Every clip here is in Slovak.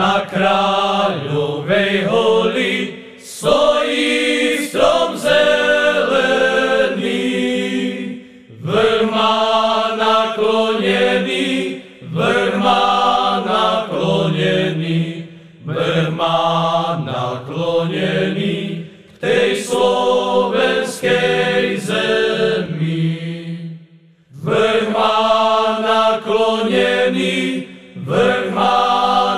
Na Kráľovej holi stojí strom zelený, vrch má naklonený, vrch má naklonený, vrch má naklonený k tej slovenskej zemi. Vrch má naklonený, vrch má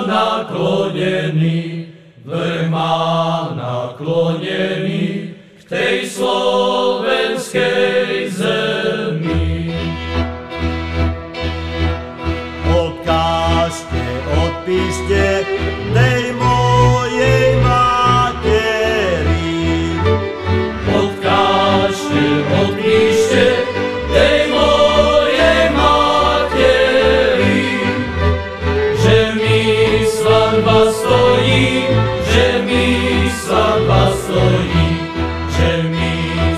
naklonený, vrch má naklonený k tej slovenskej zemi. Odkážte, odpíšte tej mojej materi. Odkážte, odpíšte tej mojej materi, že mi svadba stojí, že mi svadba stojí, že mi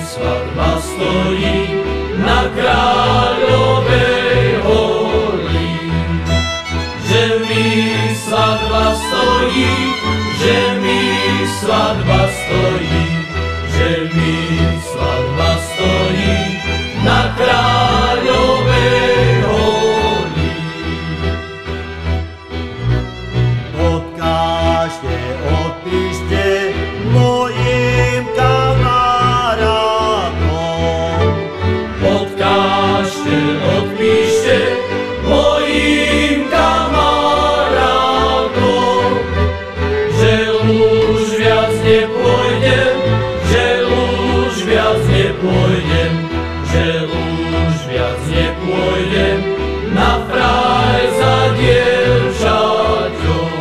svadba stojí na Kráľovej holi. Že mi svadba stojí, že mi svadba stojí, že mi svadba stojí na Kráľovej holi. Odkážte, odpíšte mojim kamarátom. Odkážte, odpíšte mojim kamarátom, že už viac nepôjdem, že už viac nepôjdem, že už viac nepôjdem na fraj za dievčaťom.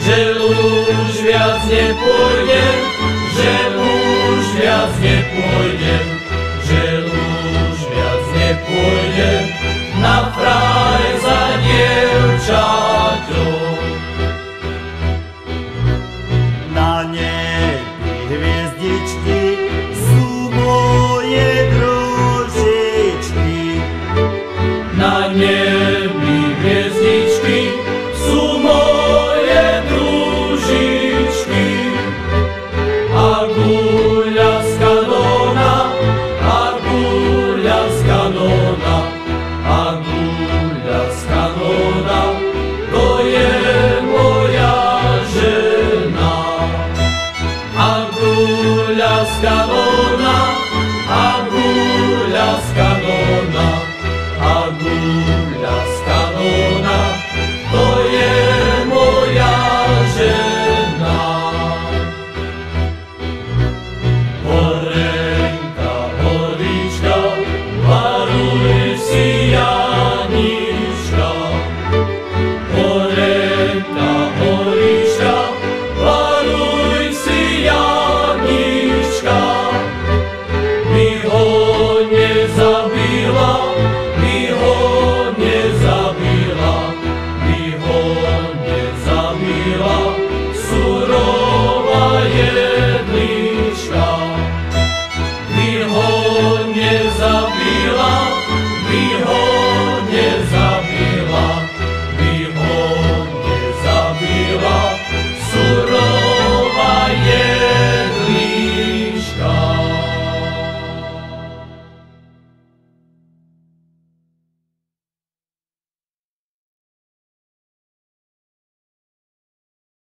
Že už viac nepôjdem, že už viac nepôjdem,